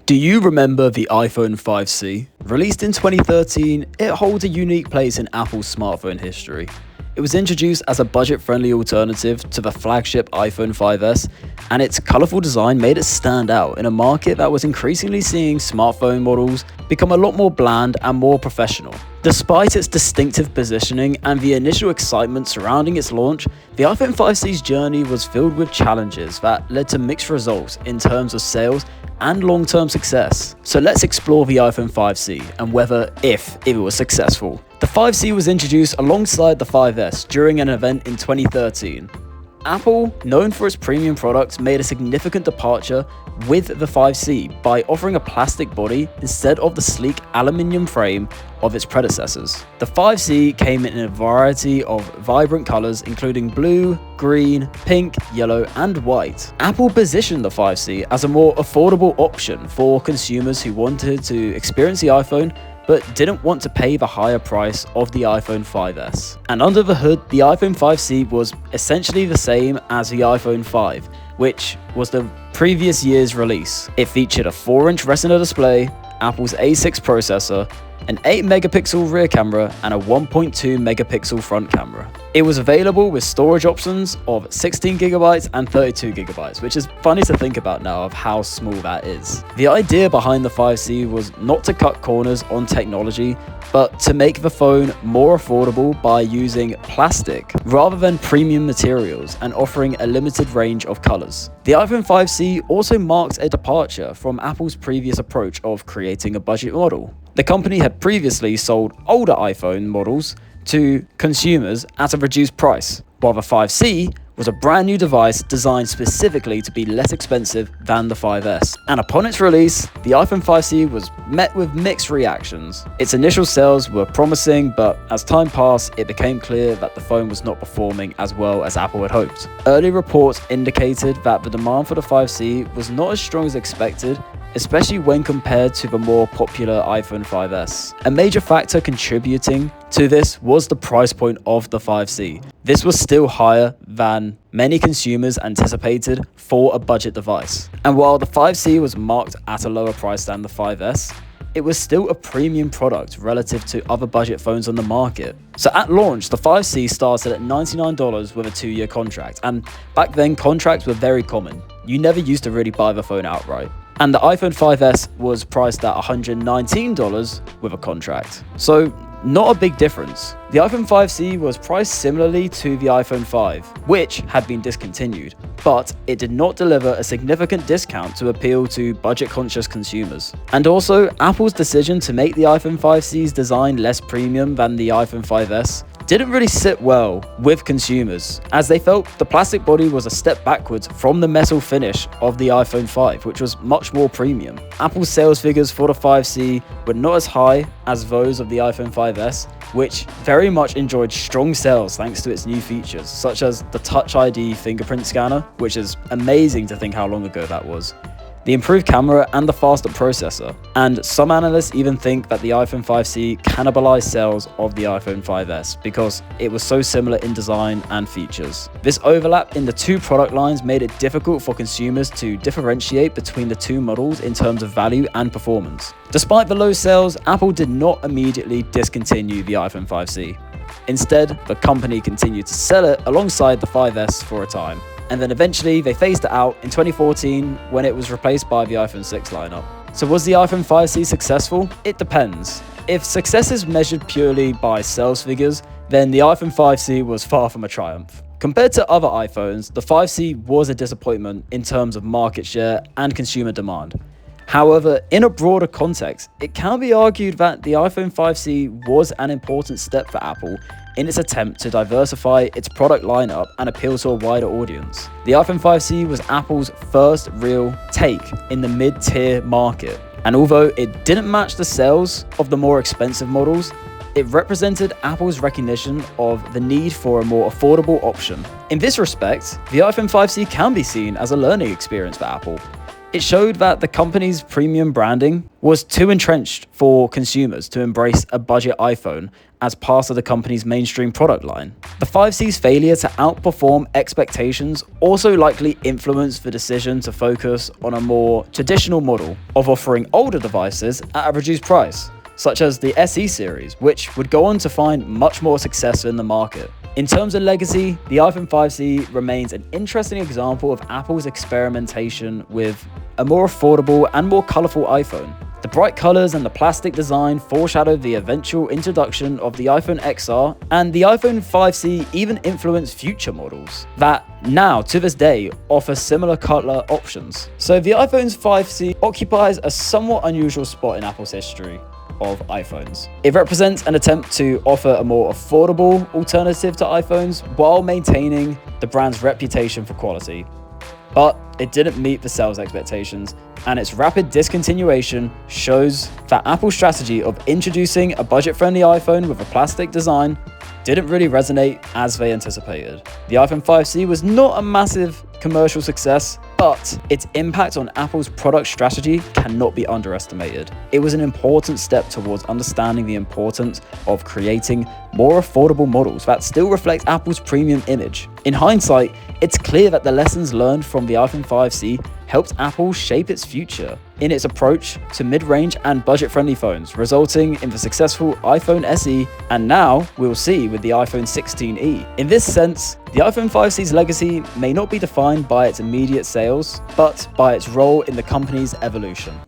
Do you remember the iPhone 5C? Released in 2013, it holds a unique place in Apple's smartphone history. It was introduced as a budget-friendly alternative to the flagship iPhone 5S, and its colourful design made it stand out in a market that was increasingly seeing smartphone models become a lot more bland and more professional. Despite its distinctive positioning and the initial excitement surrounding its launch, the iPhone 5C's journey was filled with challenges that led to mixed results in terms of sales and long-term success. So let's explore the iPhone 5C and whether, if it was successful. The 5C was introduced alongside the 5S during an event in 2013. Apple, known for its premium products, made a significant departure with the 5C by offering a plastic body instead of the sleek aluminium frame of its predecessors. The 5C came in a variety of vibrant colors including blue, green, pink, yellow, and white. Apple positioned the 5C as a more affordable option for consumers who wanted to experience the iPhone but didn't want to pay the higher price of the iPhone 5S. And under the hood, the iPhone 5C was essentially the same as the iPhone 5, which was the previous year's release. It featured a 4-inch Retina display, Apple's A6 processor, an 8-megapixel rear camera, and a 1.2-megapixel front camera. It was available with storage options of 16GB and 32GB, which is funny to think about now of how small that is. The idea behind the 5C was not to cut corners on technology, but to make the phone more affordable by using plastic rather than premium materials and offering a limited range of colors. The iPhone 5C also marks a departure from Apple's previous approach of creating a budget model. The company had previously sold older iPhone models to consumers at a reduced price, while the 5C was a brand new device designed specifically to be less expensive than the 5S. And upon its release, the iPhone 5C was met with mixed reactions. Its initial sales were promising, but as time passed, it became clear that the phone was not performing as well as Apple had hoped. Early reports indicated that the demand for the 5C was not as strong as expected, especially when compared to the more popular iPhone 5S. A major factor contributing to this was the price point of the 5C. This was still higher than many consumers anticipated for a budget device. And while the 5C was marked at a lower price than the 5S, it was still a premium product relative to other budget phones on the market. So at launch, the 5C started at $99 with a 2-year contract, and back then contracts were very common. You never used to really buy the phone outright. And the iPhone 5S was priced at $119 with a contract. So not a big difference. The iPhone 5C was priced similarly to the iPhone 5, which had been discontinued, but it did not deliver a significant discount to appeal to budget-conscious consumers. And also, Apple's decision to make the iPhone 5C's design less premium than the iPhone 5S didn't really sit well with consumers, as they felt the plastic body was a step backwards from the metal finish of the iPhone 5, which was much more premium. Apple's sales figures for the 5C were not as high as those of the iPhone 5S, which very much enjoyed strong sales thanks to its new features, such as the Touch ID fingerprint scanner, which is amazing to think how long ago that was, the improved camera, and the faster processor. And some analysts even think that the iPhone 5C cannibalized sales of the iPhone 5S because it was so similar in design and features. This overlap in the two product lines made it difficult for consumers to differentiate between the two models in terms of value and performance. Despite the low sales, Apple did not immediately discontinue the iPhone 5C. Instead, the company continued to sell it alongside the 5S for a time. And then eventually they phased it out in 2014 when it was replaced by the iPhone 6 lineup. So was the iPhone 5C successful? It depends. If success is measured purely by sales figures, then the iPhone 5C was far from a triumph. Compared to other iPhones, the 5C was a disappointment in terms of market share and consumer demand. However, in a broader context, it can be argued that the iPhone 5C was an important step for Apple in its attempt to diversify its product lineup and appeal to a wider audience. The iPhone 5C was Apple's first real take in the mid-tier market, and although it didn't match the sales of the more expensive models, it represented Apple's recognition of the need for a more affordable option. In this respect, the iPhone 5C can be seen as a learning experience for Apple. It showed that the company's premium branding was too entrenched for consumers to embrace a budget iPhone, as part of the company's mainstream product line. The 5C's failure to outperform expectations also likely influenced the decision to focus on a more traditional model of offering older devices at a reduced price, such as the SE series, which would go on to find much more success in the market. In terms of legacy, the iPhone 5C remains an interesting example of Apple's experimentation with a more affordable and more colorful iPhone. The bright colors and the plastic design foreshadowed the eventual introduction of the iPhone XR, and the iPhone 5C even influenced future models that now, to this day, offer similar color options. So the iPhone 5C occupies a somewhat unusual spot in Apple's history of iPhones. It represents an attempt to offer a more affordable alternative to iPhones while maintaining the brand's reputation for quality. But it didn't meet the sales expectations, and its rapid discontinuation shows that Apple's strategy of introducing a budget-friendly iPhone with a plastic design didn't really resonate as they anticipated. The iPhone 5C was not a massive commercial success, but its impact on Apple's product strategy cannot be underestimated. It was an important step towards understanding the importance of creating more affordable models that still reflect Apple's premium image. In hindsight, it's clear that the lessons learned from the iPhone 5C helped Apple shape its future in its approach to mid-range and budget-friendly phones, resulting in the successful iPhone SE, and now we'll see with the iPhone 16e. In this sense, the iPhone 5C's legacy may not be defined by its immediate sales, but by its role in the company's evolution.